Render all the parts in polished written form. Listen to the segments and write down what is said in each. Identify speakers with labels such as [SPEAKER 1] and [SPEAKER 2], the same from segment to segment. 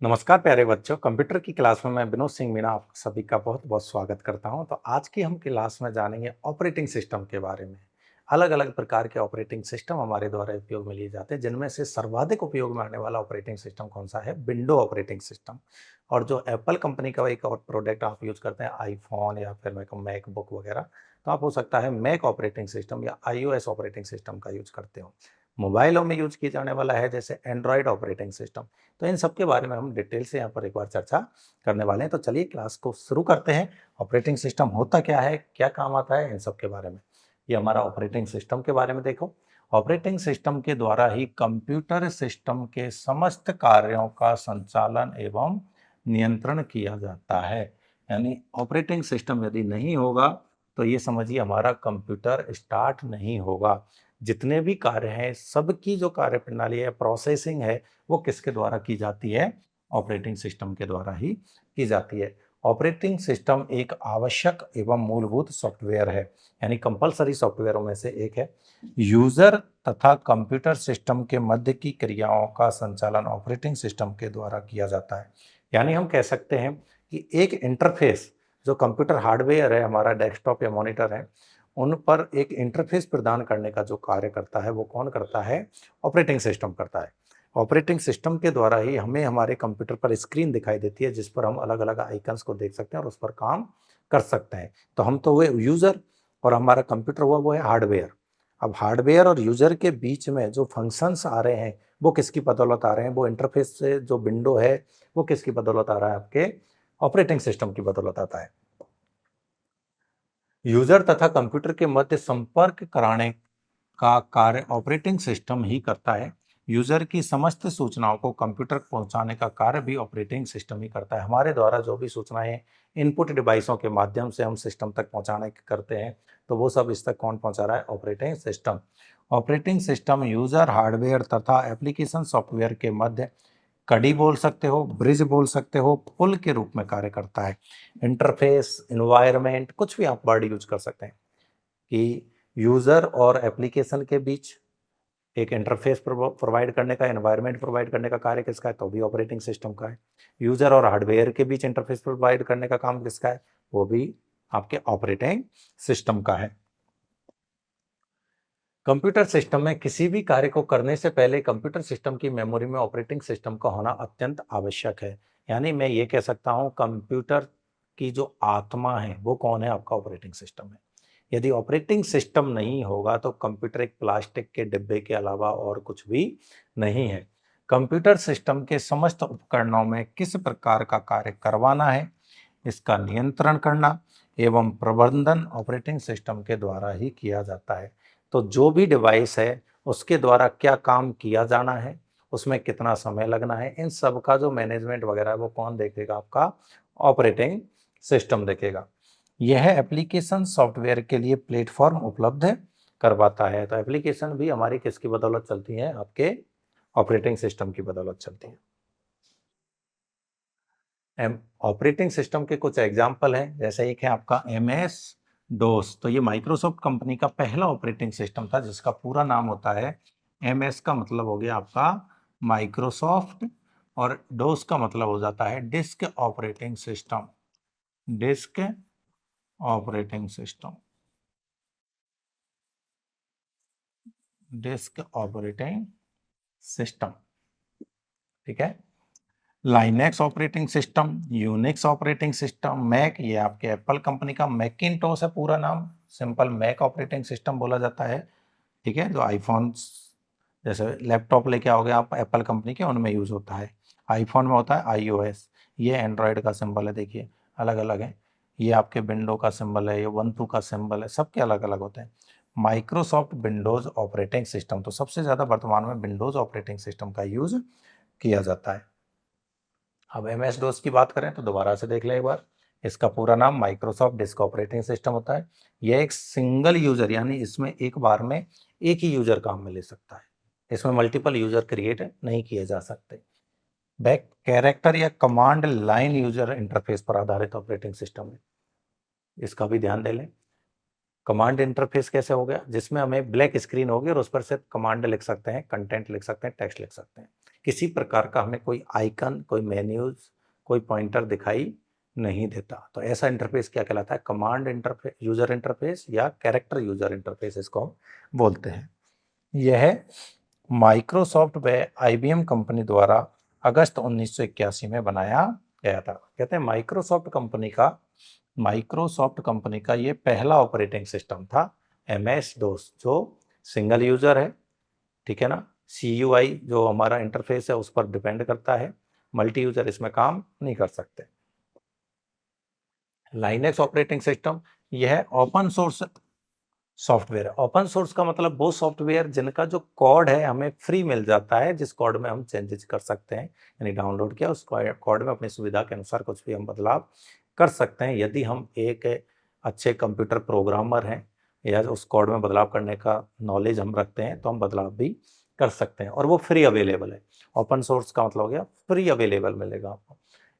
[SPEAKER 1] नमस्कार प्यारे बच्चों, कंप्यूटर की क्लास में मैं विनोद सिंह मीणा आप सभी का बहुत बहुत स्वागत करता हूं। तो आज की हम क्लास में जानेंगे ऑपरेटिंग सिस्टम के बारे में। अलग अलग प्रकार के ऑपरेटिंग सिस्टम हमारे द्वारा उपयोग में लिए जाते हैं, जिनमें से सर्वाधिक उपयोग में आने वाला ऑपरेटिंग सिस्टम कौन सा है? Window operating system. और जो एप्पल कंपनी का एक और प्रोडक्ट आप यूज करते हैं, आईफोन या फिर मैकबुक वगैरह, तो आप हो सकता है मैक ऑपरेटिंग सिस्टम या iOS ऑपरेटिंग सिस्टम का यूज करते हो। मोबाइलों में यूज किया जाने वाला है जैसे एंड्रॉयड ऑपरेटिंग सिस्टम। तो इन सब के बारे में हम डिटेल से यहाँ पर एक बार चर्चा करने वाले हैं। तो चलिए क्लास को शुरू करते हैं। ऑपरेटिंग सिस्टम होता क्या है, क्या काम आता है, इन सब के बारे में। ये हमारा ऑपरेटिंग सिस्टम के बारे में देखो। ऑपरेटिंग सिस्टम के द्वारा ही कंप्यूटर सिस्टम के समस्त कार्यों का संचालन एवं नियंत्रण किया जाता है। यानी ऑपरेटिंग सिस्टम यदि नहीं होगा तो ये समझिए हमारा कंप्यूटर स्टार्ट नहीं होगा। जितने भी कार्य हैं, सबकी जो कार्य प्रणाली है, प्रोसेसिंग है, वो किसके द्वारा की जाती है? ऑपरेटिंग सिस्टम के द्वारा ही की जाती है। ऑपरेटिंग सिस्टम एक आवश्यक एवं मूलभूत सॉफ्टवेयर है, यानी कंपलसरी सॉफ्टवेयरों में से एक है। यूजर तथा कंप्यूटर सिस्टम के मध्य की क्रियाओं का संचालन ऑपरेटिंग सिस्टम के द्वारा किया जाता है। यानी हम कह सकते हैं कि एक इंटरफेस, जो कंप्यूटर हार्डवेयर है, हमारा डेस्कटॉप या मॉनिटर है, उन पर एक इंटरफेस प्रदान करने का जो कार्य करता है वो कौन करता है? ऑपरेटिंग सिस्टम करता है। ऑपरेटिंग सिस्टम के द्वारा ही हमें हमारे कंप्यूटर पर स्क्रीन दिखाई देती है, जिस पर हम अलग अलग आइकन्स को देख सकते हैं और उस पर काम कर सकते हैं। तो हम तो हुए यूजर और हमारा कंप्यूटर हुआ वो है हार्डवेयर। अब हार्डवेयर और यूजर के बीच में जो फंक्शंस आ रहे हैं वो किसकी बदौलत आ रहे हैं? वो इंटरफेस से जो विंडो है वो किसकी बदौलत आ रहा है? आपके ऑपरेटिंग सिस्टम की बदौलत आता है। यूजर तथा कंप्यूटर के मध्य संपर्क कराने का कार्य ऑपरेटिंग सिस्टम ही करता है। यूजर की समस्त सूचनाओं को कंप्यूटर को पहुंचाने का कार्य भी ऑपरेटिंग सिस्टम ही करता है। हमारे द्वारा जो भी सूचनाएं इनपुट डिवाइसों के माध्यम से हम सिस्टम तक पहुंचाने करते हैं, तो वो सब इस तक कौन पहुंचा रहा है? Operating system. Operating system user hardware तथा एप्लीकेशन सॉफ्टवेयर के मध्य कड़ी बोल सकते हो, ब्रिज बोल सकते हो, पुल के रूप में कार्य करता है। इंटरफेस, इन्वायरमेंट, कुछ भी आप वर्ड यूज कर सकते हैं कि यूजर और एप्लीकेशन के बीच एक इंटरफेस प्रोवाइड करने का, एनवायरनमेंट प्रोवाइड करने का कार्य किसका है? तो भी ऑपरेटिंग सिस्टम का है। यूजर और हार्डवेयर के बीच इंटरफेस प्रोवाइड करने का काम किसका है? वो भी आपके ऑपरेटिंग सिस्टम का है। कंप्यूटर सिस्टम में किसी भी कार्य को करने से पहले कंप्यूटर सिस्टम की मेमोरी में ऑपरेटिंग सिस्टम का होना अत्यंत आवश्यक है। यानी मैं ये कह सकता हूं, कंप्यूटर की जो आत्मा है वो कौन है? आपका ऑपरेटिंग सिस्टम है। यदि ऑपरेटिंग सिस्टम नहीं होगा तो कंप्यूटर एक प्लास्टिक के डिब्बे के अलावा और कुछ भी नहीं है। कंप्यूटर सिस्टम के समस्त उपकरणों में किस प्रकार का कार्य करवाना है, इसका नियंत्रण करना एवं प्रबंधन ऑपरेटिंग सिस्टम के द्वारा ही किया जाता है। तो जो भी डिवाइस है उसके द्वारा क्या काम किया जाना है, उसमें कितना समय लगना है, इन सब का जो मैनेजमेंट वगैरह है वो कौन देखेगा? आपका ऑपरेटिंग सिस्टम देखेगा। यह एप्लीकेशन सॉफ्टवेयर के लिए प्लेटफॉर्म उपलब्ध करवाता है। तो एप्लीकेशन भी हमारी किसकी बदौलत चलती है? आपके ऑपरेटिंग सिस्टम की बदौलत चलती है। ऑपरेटिंग सिस्टम के कुछ एग्जाम्पल हैं, जैसे एक है आपका MS डोस। तो ये माइक्रोसॉफ्ट कंपनी का पहला ऑपरेटिंग सिस्टम था जिसका पूरा नाम होता है MS का मतलब हो गया आपका माइक्रोसॉफ्ट, और डोस का मतलब हो जाता है disk operating system. Disk operating system, disk operating system, ठीक है। Linux operating system, Unix operating system, Mac, ये आपके एप्पल कंपनी का मैकिंटोश है पूरा नाम, सिंपल मैक ऑपरेटिंग सिस्टम बोला जाता है, ठीक है। जो आईफोन जैसे लैपटॉप लेके आओगे आप एप्पल कंपनी के, उनमें यूज होता है। आईफोन में होता है iOS। ये एंड्रॉयड का सिंबल है, देखिए अलग अलग है। ये आपके विंडो का सिंबल है, ये Ubuntu का सिंबल है, सबके अलग अलग होते हैं। माइक्रोसॉफ्ट विंडोज ऑपरेटिंग सिस्टम, तो सबसे ज्यादा वर्तमान में विंडोज ऑपरेटिंग सिस्टम का यूज किया जाता है। अब MS डोस की बात करें तो दोबारा से देख लें एक बार। इसका पूरा नाम माइक्रोसॉफ्ट डिस्क ऑपरेटिंग सिस्टम होता है। यह एक सिंगल यूजर, यानी इसमें एक बार में एक ही यूजर काम में ले सकता है। इसमें मल्टीपल यूजर क्रिएट नहीं किए जा सकते। बैक कैरेक्टर या कमांड लाइन यूजर इंटरफेस पर आधारित ऑपरेटिंग सिस्टम है, इसका भी ध्यान दे लें। कमांड इंटरफेस कैसे हो गया, जिसमें हमें ब्लैक स्क्रीन होगी और उस पर सिर्फ कमांड लिख सकते हैं, कंटेंट लिख सकते हैं, टेक्स्ट लिख सकते हैं। किसी प्रकार का हमें कोई आइकन, कोई मेन्यूज, कोई पॉइंटर दिखाई नहीं देता। तो ऐसा इंटरफेस क्या कहलाता है, कमांड इंटरफेस, यूजर इंटरफेस या कैरेक्टर यूजर इंटरफेस इसको हम बोलते हैं। यह माइक्रोसॉफ्ट व आईबीएम कंपनी द्वारा अगस्त 1981 में बनाया गया था। कहते हैं माइक्रोसॉफ्ट कंपनी का ये पहला ऑपरेटिंग सिस्टम था MS DOS, जो सिंगल यूजर है, ठीक है ना। CUI जो हमारा इंटरफेस है उस पर डिपेंड करता है, मल्टी यूजर इसमें काम नहीं कर सकते। लाइनेक्स ऑपरेटिंग सिस्टम, यह ओपन सोर्स सॉफ्टवेयर है। ओपन सोर्स का मतलब वो सॉफ्टवेयर जिनका जो कोड है हमें फ्री मिल जाता है, जिस कोड में हम चेंजेस कर सकते हैं, यानी डाउनलोड किया उस कोड में अपनी सुविधा के अनुसार कुछ भी हम बदलाव कर सकते हैं। यदि हम एक अच्छे कंप्यूटर प्रोग्रामर हैं या उस कोड में बदलाव करने का नॉलेज हम रखते हैं तो हम बदलाव भी कर सकते हैं, और वो फ्री अवेलेबल है। ओपन सोर्स का मतलब हो गया फ्री अवेलेबल मिलेगा आपको।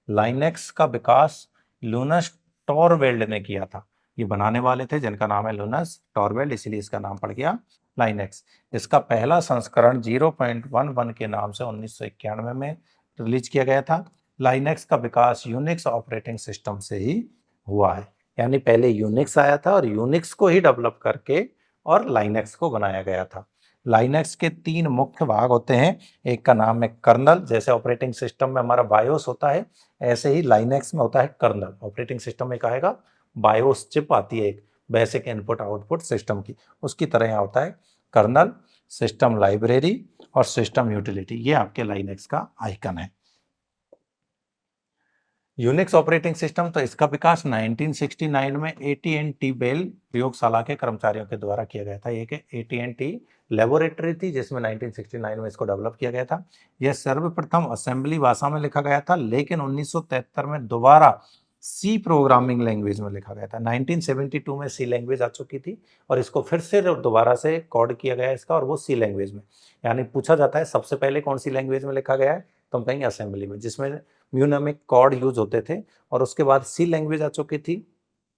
[SPEAKER 1] लाइनेक्स का विकास लूनस टॉरवेल्ड ने किया था। ये बनाने वाले थे जिनका नाम है लूनस टॉरवेल्ड, इसीलिए इसका नाम पड़ गया लाइनेक्स। इसका पहला संस्करण 0.11 के नाम से 1991 में रिलीज किया गया था। लाइनेक्स का विकास यूनिक्स ऑपरेटिंग सिस्टम से ही हुआ है, यानी पहले यूनिक्स आया था और यूनिक्स को ही डेवलप करके और लाइनेक्स को बनाया गया था। लाइनेक्स के 3 मुख्य भाग होते हैं। एक का नाम है कर्नल, जैसे ऑपरेटिंग सिस्टम में हमारा बायोस होता है, ऐसे ही लाइनेक्स में होता है कर्नल। ऑपरेटिंग सिस्टम में कहा आएगा, बायोस चिप आती है एक बेसिक इनपुट आउटपुट सिस्टम की, उसकी तरह यहाँ होता है कर्नल, सिस्टम लाइब्रेरी और सिस्टम यूटिलिटी। ये आपके लाइनेक्स का आइकन है। यूनिक्स ऑपरेटिंग सिस्टम, तो इसका विकास 1969 में AT&T बेल प्रयोगशाला के कर्मचारियों के द्वारा किया गया था। ये कि AT&T लेबोरेटरी थी जिसमें 1969 में इसको डेवलप किया गया था। यह सर्वप्रथम असेंबली भाषा में लिखा गया था, लेकिन 1973 में दोबारा सी प्रोग्रामिंग लैंग्वेज में लिखा गया था। 1972 में सी लैंग्वेज आ चुकी थी और इसको फिर से दोबारा से कोड किया गया इसका, और वो सी लैंग्वेज में। यानी पूछा जाता है सबसे पहले कौन सी लैंग्वेज में लिखा गया है, तो हम कहेंगे असेंबली में, जिसमें म्यूनमिक कोड यूज होते थे, और उसके बाद सी लैंग्वेज आ चुकी थी,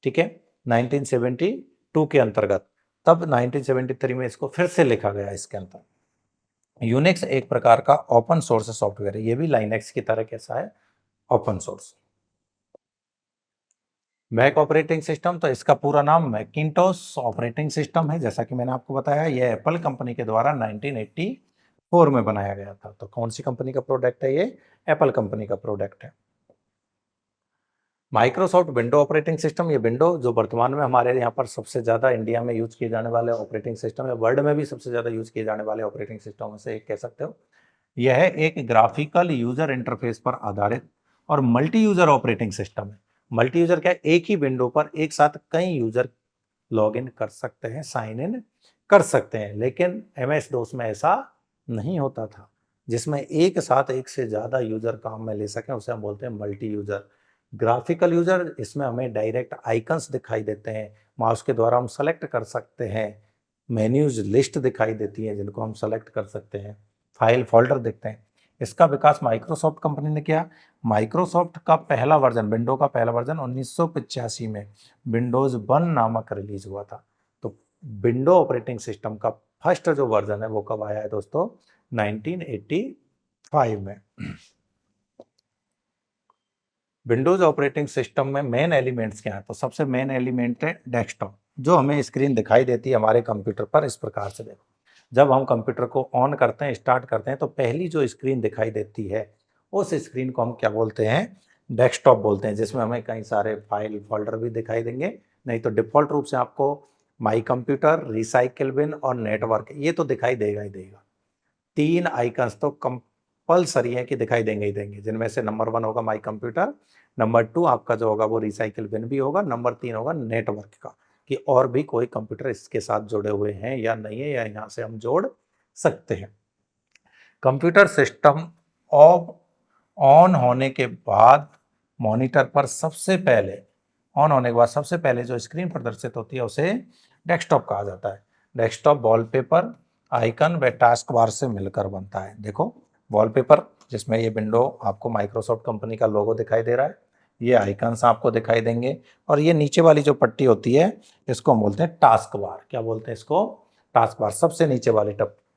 [SPEAKER 1] ठीक है, 1972 के अंतर्गत। तब 1973 में इसको फिर से लिखा गया इसके अंतर। यूनिक्स एक प्रकार का ओपन सोर्स सॉफ्टवेयर है, ये भी लाइनेक्स की तरह कैसा है, open source. Mac operating system, तो इसका पूरा नाम मैकिंटोश ऑपरेटिंग सिस्टम है। जैसा कि मैंने आपको बताया, यह एप्पल कंपनी के द्वारा 1984 में बनाया गया था। तो कौन सी कंपनी का प्रोडक्ट है ये, एप्पल कंपनी का प्रोडक्ट है। माइक्रोसॉफ्ट विंडो ऑपरेटिंग सिस्टम, ये विंडो जो वर्तमान में हमारे यहाँ पर सबसे ज़्यादा इंडिया में यूज किए जाने वाले ऑपरेटिंग सिस्टम है, वर्ल्ड में भी सबसे ज़्यादा यूज किए जाने वाले ऑपरेटिंग सिस्टम में से एक कह सकते हो। यह एक ग्राफिकल यूजर इंटरफेस पर आधारित और मल्टी यूजर ऑपरेटिंग सिस्टम है। मल्टी यूजर क्या है, एक ही विंडो पर एक साथ कई यूजर लॉग इन कर सकते हैं, साइन इन कर सकते हैं, लेकिन MS DOS में ऐसा नहीं होता था, जिसमें एक साथ एक से ज़्यादा यूजर काम में ले सकें, उसे हम बोलते हैं मल्टी यूजर। ग्राफिकल यूजर, इसमें हमें डायरेक्ट आइकन्स दिखाई देते हैं, माउस के द्वारा हम सेलेक्ट कर सकते हैं, मेन्यूज लिस्ट दिखाई देती है जिनको हम सेलेक्ट कर सकते हैं, फाइल फोल्डर दिखते हैं। इसका विकास माइक्रोसॉफ्ट कंपनी ने किया। माइक्रोसॉफ्ट का पहला वर्जन, विंडो का पहला वर्जन 1985 में विंडोज 1 नामक रिलीज हुआ था। तो विंडो ऑपरेटिंग सिस्टम का फर्स्ट जो वर्जन है वो कब आया है दोस्तों, 1985 में। विंडोज ऑपरेटिंग सिस्टम में मेन एलिमेंट्स क्या है, तो सबसे मेन एलिमेंट है डेस्कटॉप, जो हमें स्क्रीन दिखाई देती है हमारे कंप्यूटर पर इस प्रकार से। देखो, जब हम कंप्यूटर को ऑन करते हैं, स्टार्ट करते हैं, तो पहली जो स्क्रीन दिखाई देती है उस स्क्रीन को हम क्या बोलते हैं, डेस्कटॉप बोलते हैं, जिसमें हमें कई सारे फाइल फोल्डर भी दिखाई देंगे। नहीं तो डिफॉल्ट रूप से आपको माई कंप्यूटर, रिसाइकिल बिन और नेटवर्क, ये तो दिखाई देगा ही देगा। 3 आइकन्स तो कंपल्सरी है कि दिखाई देंगे ही देंगे, जिनमें से नंबर 1 होगा माई कंप्यूटर, नंबर 2 आपका जो होगा वो रिसाइकिल बिन भी होगा, नंबर 3 होगा नेटवर्क का, कि और भी कोई कंप्यूटर इसके साथ जुड़े हुए हैं या नहीं है, या यहाँ से हम जोड़ सकते हैं। कंप्यूटर सिस्टम ऑफ ऑन होने के बाद मॉनिटर पर सबसे पहले, ऑन होने के बाद सबसे पहले जो स्क्रीन प्रदर्शित होती है उसे डेस्कटॉप कहा जाता है। डेस्कटॉप वॉलपेपर, आइकन व टास्क बार से मिलकर बनता है। देखो, वॉलपेपर जिसमें ये विंडो आपको माइक्रोसॉफ्ट कंपनी का लोगो दिखाई दे रहा है, ये आइकन्स आपको दिखाई देंगे। और ये नीचे वाली जो पट्टी होती है इसको हम बोलते हैं टास्क बार। क्या बोलते हैं इसको? Task bar. सबसे नीचे वाली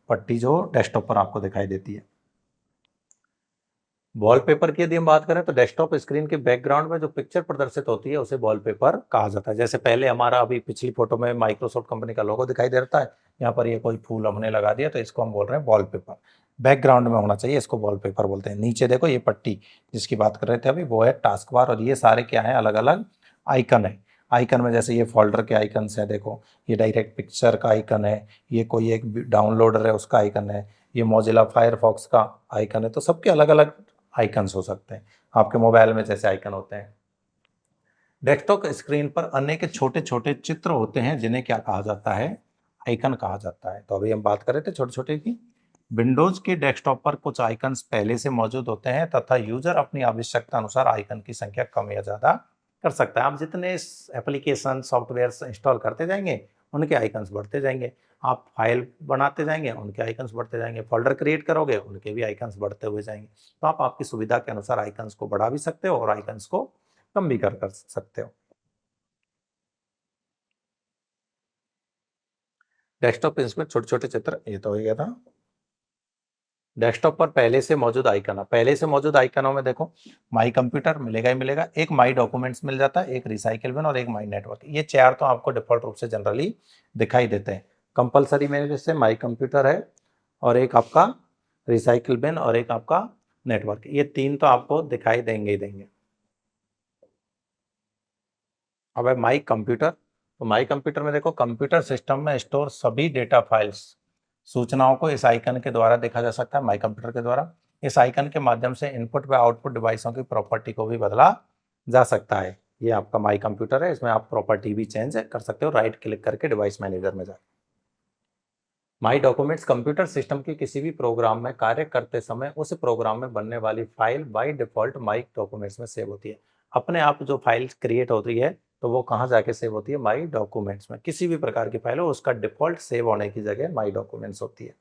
[SPEAKER 1] पट्टी जो डेस्कटॉप पर आपको दिखाई देती है। वॉलपेपर की यदि हम बात करें तो डेस्कटॉप स्क्रीन के बैकग्राउंड में जो पिक्चर प्रदर्शित होती है उसे वॉलपेपर कहा जाता है। जैसे पहले हमारा अभी पिछली फोटो में माइक्रोसॉफ्ट कंपनी का लोगो दिखाई दे रहा है, यहाँ पर ये कोई फूल हमने लगा दिया तो इसको हम बोल रहे हैं वॉलपेपर। बैकग्राउंड में होना चाहिए, इसको वॉलपेपर बोलते हैं। नीचे देखो ये पट्टी जिसकी बात कर रहे थे अभी वो है टास्क बार। और ये सारे क्या है? अलग अलग आइकन है। आइकन में जैसे ये फोल्डर के आइकन्स है, देखो ये डायरेक्ट पिक्चर का आइकन है, ये कोई एक डाउनलोडर है उसका आइकन है, ये मोजिला फायरफॉक्स का आइकन है। तो सबके अलग अलग आइकन्स हो सकते हैं, आपके मोबाइल में जैसे आइकन होते हैं। डेस्कटॉप स्क्रीन पर अनेक छोटे छोटे चित्र होते हैं जिन्हें क्या कहा जाता है? आइकन कहा जाता है। तो अभी हम बात कर रहे थे छोटे छोटे की। विंडोज के डेस्कटॉप पर कुछ आइकन्स पहले से मौजूद होते हैं तथा यूजर अपनी आवश्यकता अनुसार आइकन की संख्या कम या ज्यादा कर सकता है। आप जितने एप्लीकेशन सॉफ्टवेयर इंस्टॉल करते जाएंगे उनके आइकन्स बढ़ते जाएंगे। आप फाइल बनाते जाएंगे उनके आइकन्स बढ़ते जाएंगे। फोल्डर क्रिएट करोगे उनके भी आइकन्स बढ़ते हुए जाएंगे। तो आप आपकी सुविधा के अनुसार आइकन्स को बढ़ा भी सकते हो और आइकन्स को कम भी कर सकते हो। डेस्कटॉप इसमें छोटे छोटे चित्र, ये तो हो गया था। डेस्कटॉप पर पहले से मौजूद आइकन है। पहले से मौजूद आइकनों में देखो माई कंप्यूटर मिलेगा ही मिलेगा, एक माई डॉक्यूमेंट्स मिल जाता है, एक रिसाइकिल बिन और एक माई नेटवर्क। ये चार तो आपको डिफॉल्ट रूप से जनरली दिखाई देते हैं। कंपलसरी में जैसे माई कंप्यूटर है और एक आपका रिसाइकिल बिन और एक आपका नेटवर्क। ये तीन तो आपको दिखाई देंगे ही देंगे। अब है माई कंप्यूटर। तो माई कंप्यूटर में देखो कंप्यूटर सिस्टम में स्टोर सभी डेटा फाइल्स सूचनाओं को इस आइकन के द्वारा देखा जा सकता है, माई कंप्यूटर के द्वारा। इस आइकन के माध्यम से इनपुट व आउटपुट डिवाइसों की प्रॉपर्टी को भी बदला जा सकता है। ये आपका माई कंप्यूटर है, इसमें आप प्रॉपर्टी भी चेंज कर सकते हो राइट क्लिक करके डिवाइस मैनेजर में जाकर। माई डॉक्यूमेंट्स कंप्यूटर सिस्टम के किसी भी प्रोग्राम में कार्य करते समय उस प्रोग्राम में बनने वाली file by default my documents में सेव होती है। अपने आप जो फाइल क्रिएट होती है तो वो कहाँ जाके सेव होती है? माई डॉक्यूमेंट्स में। किसी भी प्रकार की फाइल हो उसका डिफॉल्ट सेव होने की जगह माई डॉक्यूमेंट्स होती है।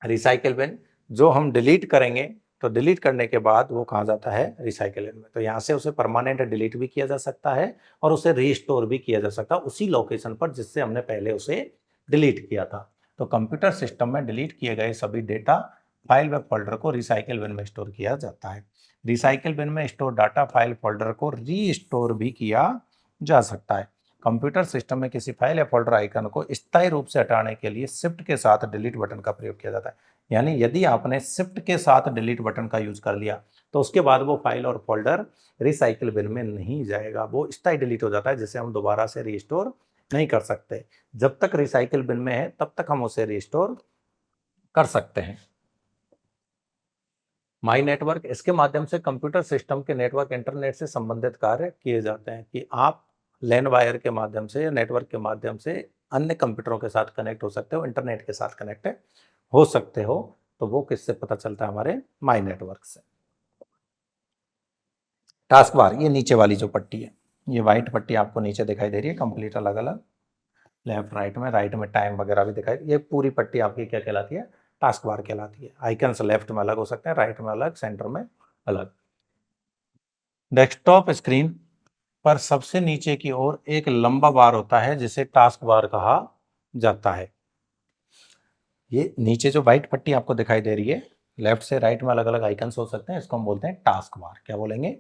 [SPEAKER 1] रिसाइकिल बिन जो हम डिलीट करेंगे तो डिलीट करने के बाद वो कहाँ जाता है? रिसाइकिल बिन में। तो यहाँ से उसे परमानेंट डिलीट भी किया जा सकता है और उसे रीस्टोर भी किया जा सकता है उसी लोकेशन पर जिससे हमने पहले उसे डिलीट किया था। तो कंप्यूटर सिस्टम में डिलीट किए गए सभी डेटा फाइल व फोल्डर को रिसाइकिल बिन में स्टोर किया जाता है। रिसाइकिल बिन में स्टोर डाटा फाइल फोल्डर को रीस्टोर भी किया जा सकता है। कंप्यूटर सिस्टम में किसी फाइल या फोल्डर आइकन को स्थायी रूप से हटाने के लिए शिफ्ट के साथ डिलीट बटन का प्रयोग किया जाता है। यानी यदि आपने शिफ्ट के साथ डिलीट बटन का यूज कर लिया तो उसके बाद वो फाइल और फोल्डर रिसाइकिल बिन में नहीं जाएगा, वो स्थायी डिलीट हो जाता है जिसे हम दोबारा से रिस्टोर नहीं कर सकते। जब तक रिसाइकिल बिन में है तब तक हम उसे रिस्टोर कर सकते हैं। माई नेटवर्क, इसके माध्यम से कंप्यूटर सिस्टम के नेटवर्क इंटरनेट से संबंधित कार्य किए जाते हैं कि आप लैन वायर के माध्यम से या नेटवर्क के माध्यम से अन्य कंप्यूटरों के साथ कनेक्ट हो सकते हो, इंटरनेट के साथ कनेक्ट हो सकते हो। तो वो किससे पता चलता है? हमारे माई नेटवर्क से। टास्क बार, ये नीचे वाली जो पट्टी है, ये व्हाइट पट्टी आपको नीचे दिखाई दे रही है, कंप्लीट अलग अलग लेफ्ट राइट में टाइम वगैरह भी दिखाई। ये पूरी पट्टी आपकी क्या कहलाती है? टास्क बार कहलाती है। आइकन्स लेफ्ट में अलग हो सकते हैं, राइट में अलग, सेंटर में अलग। डेस्कटॉप स्क्रीन पर सबसे नीचे की ओर एक लंबा बार होता है जिसे टास्क बार कहा जाता है। ये नीचे जो व्हाइट पट्टी आपको दिखाई दे रही है, लेफ्ट से राइट में अलग अलग आइकन्स हो सकते हैं, इसको हम बोलते हैं टास्क बार। क्या बोलेंगे?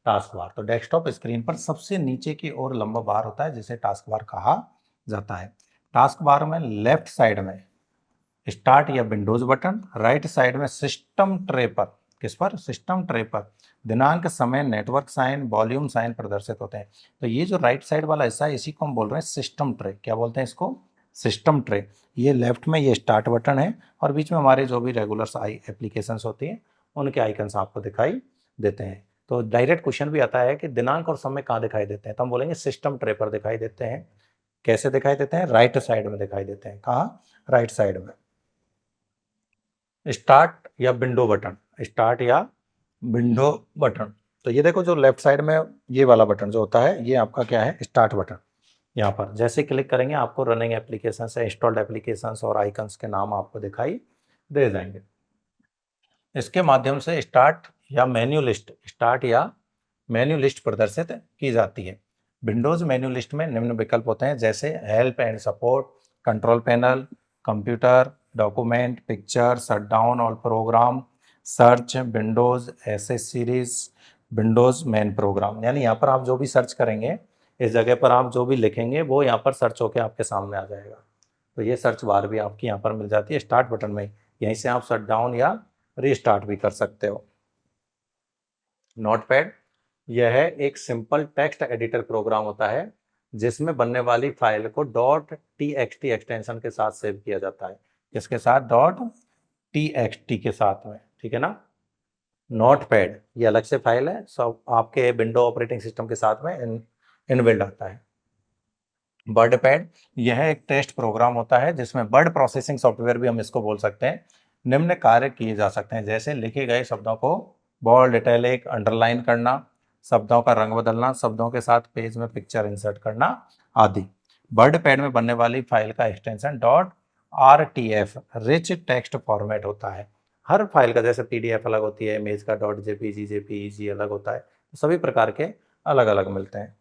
[SPEAKER 1] Task bar. तो डेस्कटॉप स्क्रीन पर सबसे नीचे की ओर लंबा बार होता है जिसे टास्क बार कहा जाता है। टास्क बार में लेफ्ट साइड में स्टार्ट या विंडोज बटन, राइट साइड में सिस्टम ट्रे पर, किस पर? सिस्टम ट्रे पर दिनांक, समय, नेटवर्क साइन, वॉल्यूम साइन प्रदर्शित होते हैं। तो ये जो राइट साइड वाला हिस्सा है इसी को हम बोल रहे हैं सिस्टम ट्रे। क्या बोलते हैं इसको? System tray. ये लेफ्ट में ये स्टार्ट बटन है और बीच में हमारे जो भी रेगुलर एप्लीकेशंस होती हैं उनके आइकन्स आपको दिखाई देते हैं। तो डायरेक्ट क्वेश्चन भी आता है कि दिनांक और समय कहाँ दिखाई देते हैं, तो हम बोलेंगे सिस्टम ट्रे पर दिखाई देते हैं। कैसे दिखाई देते हैं? राइट साइड में दिखाई देते हैं। कहाँ? राइट साइड में। स्टार्ट या विंडो बटन, स्टार्ट या विंडो बटन। तो ये देखो जो लेफ्ट साइड में ये वाला बटन जो होता है ये आपका क्या है? Start button. यहाँ पर जैसे क्लिक करेंगे आपको रनिंग एप्लीकेशन से इंस्टॉल्ड एप्लीकेशन और आइकन्स के नाम आपको दिखाई दे जाएंगे। इसके माध्यम से स्टार्ट या मेन्यू लिस्ट, स्टार्ट या मेन्यू लिस्ट प्रदर्शित की जाती है। विंडोज मेन्यू लिस्ट में निम्न विकल्प होते हैं जैसे help and support, control panel, computer, document, picture, shutdown और program, search, Windows SS series, Windows main program. यानी यहाँ पर आप जो भी सर्च करेंगे, इस जगह पर आप जो भी लिखेंगे वो यहाँ पर सर्च होकर आपके सामने आ जाएगा। तो ये सर्च बार भी आपकी यहाँ पर मिल जाती है स्टार्ट बटन में। यहीं से आप शटडाउन या रीस्टार्ट भी कर सकते हो। नोटपैड, यह एक सिंपल टेक्स्ट एडिटर प्रोग्राम होता है जिसमें बनने वाली फाइल को .txt एक्सटेंशन के साथ सेव किया जाता है। किसके साथ? .txt के साथ में, ठीक है ना। नोटपैड ये अलग से फाइल है, सब आपके विंडो ऑपरेटिंग सिस्टम के साथ में इनबिल्ड आता है। वर्डपैड, यह एक टेक्स्ट प्रोग्राम होता है जिसमें वर्ड प्रोसेसिंग सॉफ्टवेयर भी हम इसको बोल सकते हैं। निम्न कार्य किए जा सकते हैं जैसे लिखे गए शब्दों को बोल्ड, इटैलिक, अंडरलाइन करना, शब्दों का रंग बदलना, शब्दों के साथ पेज में पिक्चर इंसर्ट करना आदि। वर्डपैड में बनने वाली फाइल का extension .rtf rich text format होता है। हर फाइल का जैसे PDF अलग होती है, इमेज का .jpg, jpeg अलग होता है, तो सभी प्रकार के अलग अलग मिलते हैं।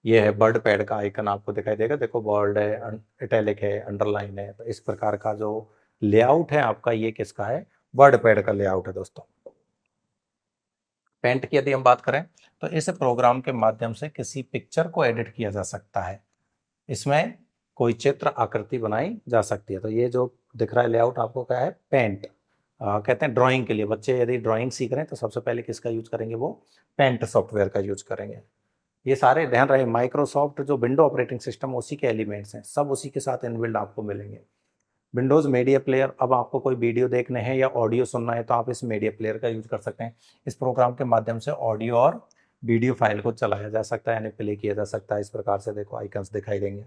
[SPEAKER 1] ये है वर्ड पैड का आइकन आपको दिखाई देगा, देखो बोल्ड है, इटैलिक है, अंडरलाइन है। तो इस प्रकार का जो लेआउट है आपका, ये किसका है? वर्ड पैड का लेआउट है दोस्तों। पेंट की यदि हम बात करें तो इस प्रोग्राम के माध्यम से किसी पिक्चर को एडिट किया जा सकता है। इसमें कोई चित्र आकृति बनाई जा सकती है। तो ये जो दिख रहा है लेआउट आपको क्या है? पेंट। कहते हैं ड्राइंग के लिए, बच्चे यदि ड्राइंग सीख रहे हैं तो सबसे पहले किसका यूज करेंगे? वो पेंट सॉफ्टवेयर का यूज करेंगे। ये सारे ध्यान रहे, माइक्रोसॉफ्ट जो विंडो ऑपरेटिंग सिस्टम उसी के एलिमेंट्स हैं, सब उसी के साथ इनबिल्ड आपको मिलेंगे। विंडोज़ मीडिया प्लेयर, अब आपको कोई वीडियो देखने हैं या ऑडियो सुनना है तो आप इस मीडिया प्लेयर का यूज कर सकते हैं। इस प्रोग्राम के माध्यम से ऑडियो और वीडियो फाइल को चलाया जा सकता है यानी प्ले किया जा सकता है। इस प्रकार से देखो आइकन्स दिखाई देंगे।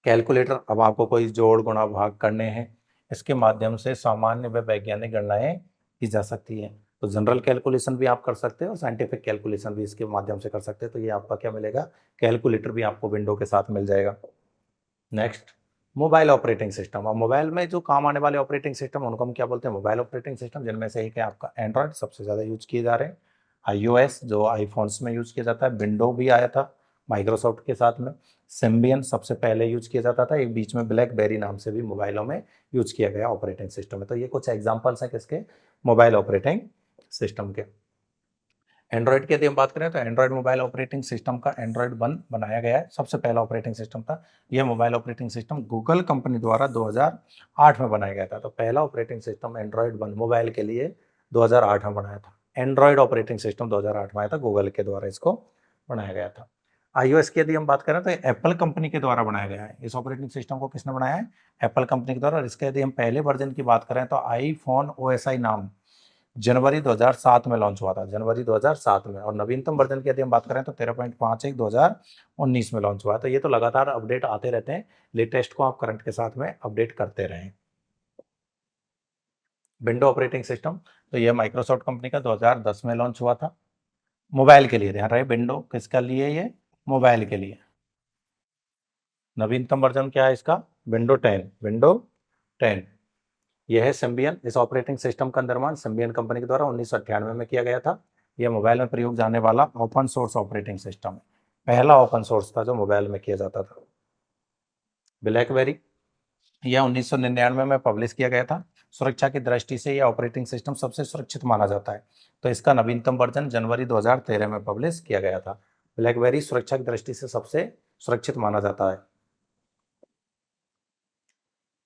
[SPEAKER 1] कैलकुलेटर, अब आपको कोई जोड़, गुणा, भाग करने हैं, इसके माध्यम से सामान्य व वैज्ञानिक गणनाएं की जा सकती है। तो जनरल कैलकुलेशन भी आप कर सकते हो और साइंटिफिक कैलकुलेशन भी इसके माध्यम से कर सकते हैं। तो ये आपका क्या मिलेगा? कैलकुलेटर भी आपको विंडो के साथ मिल जाएगा। Next, mobile operating system. अब मोबाइल में जो काम आने वाले ऑपरेटिंग सिस्टम उनको हम क्या बोलते हैं? मोबाइल ऑपरेटिंग सिस्टम, जिनमें से एक है आपका एंड्रॉयड, सबसे ज़्यादा यूज किए जा रहे हैं। iOS जो आईफोन्स में यूज किया जाता है, विंडो भी आया था माइक्रोसॉफ्ट के साथ में, सिम्बियन सबसे पहले यूज किया जाता था, एक बीच में ब्लैकबेरी नाम से भी मोबाइलों में यूज किया गया ऑपरेटिंग सिस्टम है। तो ये कुछ एग्जाम्पल्स हैं किसके? मोबाइल ऑपरेटिंग सिस्टम के। एंड्रॉयड की यदि हम बात करें तो एंड्रॉयड मोबाइल ऑपरेटिंग सिस्टम का एंड्रॉयड 1 बनाया गया है, सबसे पहला ऑपरेटिंग सिस्टम था। यह mobile operating system Google company द्वारा 2008 में बनाया गया था। तो पहला ऑपरेटिंग सिस्टम एंड्रॉयड 1 मोबाइल के लिए 2008 में बनाया था। एंड्रॉयड ऑपरेटिंग सिस्टम 2008 में आया था, गूगल के द्वारा इसको बनाया गया था। iOS की यदि हम बात करें तो एप्पल कंपनी के द्वारा बनाया गया है। इस ऑपरेटिंग सिस्टम को किसने बनाया है? एप्पल कंपनी के द्वारा। और इसके यदि हम पहले वर्जन की बात करें तो आईफोन OSI नाम जनवरी 2007 में लॉन्च हुआ था, जनवरी 2007 में। और नवीनतम वर्जन की यदि हम बात करें तो 13.51 2019 में लॉन्च हुआ है। तो ये तो लगातार अपडेट आते रहते हैं, लेटेस्ट को आप करंट के साथ में अपडेट करते रहें। विंडो ऑपरेटिंग सिस्टम, तो ये माइक्रोसॉफ्ट कंपनी का 2010 में लॉन्च हुआ था, मोबाइल के लिए। ध्यान रहे, विंडो किसका लिए? ये मोबाइल के लिए। नवीनतम वर्जन क्या है इसका? Window 10, window 10। यह है सिम्बियन। इस ऑपरेटिंग सिस्टम का निर्माण सिम्बियन कंपनी के द्वारा 1998 में किया गया था। यह मोबाइल में प्रयोग जाने वाला ओपन सोर्स ऑपरेटिंग सिस्टम है, पहला ओपन सोर्स था जो मोबाइल में किया जाता था। ब्लैकबेरी, यह 1999 में पब्लिश किया गया था। सुरक्षा की दृष्टि से यह ऑपरेटिंग सिस्टम सबसे सुरक्षित माना जाता है। तो इसका नवीनतम वर्जन जनवरी 2013 में पब्लिश किया गया था। ब्लैकबेरी सुरक्षा की दृष्टि से सबसे सुरक्षित माना जाता है।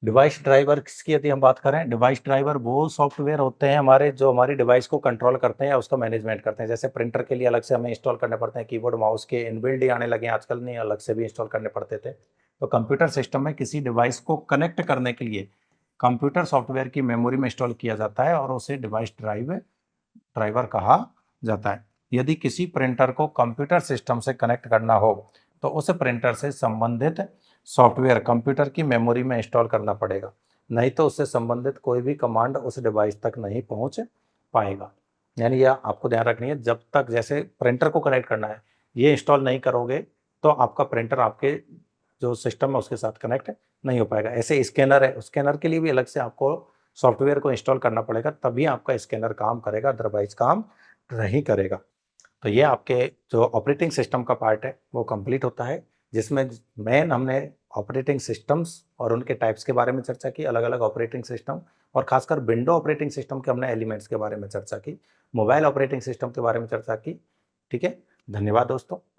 [SPEAKER 1] डिवाइस ड्राइवर की यदि हम बात करें, डिवाइस ड्राइवर वो सॉफ्टवेयर होते हैं हमारे जो हमारी डिवाइस को कंट्रोल करते हैं या उसका मैनेजमेंट करते हैं। जैसे प्रिंटर के लिए अलग से हमें इंस्टॉल करने पड़ते हैं, कीबोर्ड माउस के इनबिल्ड ही आने लगे आजकल, नहीं अलग से भी इंस्टॉल करने पड़ते थे। तो कंप्यूटर सिस्टम में किसी डिवाइस को कनेक्ट करने के लिए कंप्यूटर सॉफ्टवेयर की मेमोरी में इंस्टॉल किया जाता है और उसे डिवाइस ड्राइवर कहा जाता है। यदि किसी प्रिंटर को कंप्यूटर सिस्टम से कनेक्ट करना हो तो उस प्रिंटर से संबंधित सॉफ्टवेयर कंप्यूटर की मेमोरी में इंस्टॉल करना पड़ेगा, नहीं तो उससे संबंधित कोई भी कमांड उस डिवाइस तक नहीं पहुंच पाएगा। यानी यह आपको ध्यान रखनी है, जब तक जैसे प्रिंटर को कनेक्ट करना है, ये इंस्टॉल नहीं करोगे तो आपका प्रिंटर आपके जो सिस्टम है उसके साथ कनेक्ट नहीं हो पाएगा। ऐसे स्कैनर है, स्कैनर के लिए भी अलग से आपको सॉफ्टवेयर को इंस्टॉल करना पड़ेगा, तभी आपका स्कैनर काम करेगा, अदरवाइज़ काम नहीं करेगा। तो ये आपके जो ऑपरेटिंग सिस्टम का पार्ट है वो कंप्लीट होता है, जिसमें मेन हमने ऑपरेटिंग सिस्टम्स और उनके टाइप्स के बारे में चर्चा की, अलग-अलग ऑपरेटिंग सिस्टम और खासकर विंडो ऑपरेटिंग सिस्टम के हमने एलिमेंट्स के बारे में चर्चा की, मोबाइल ऑपरेटिंग सिस्टम के बारे में चर्चा की। ठीक है? धन्यवाद दोस्तों।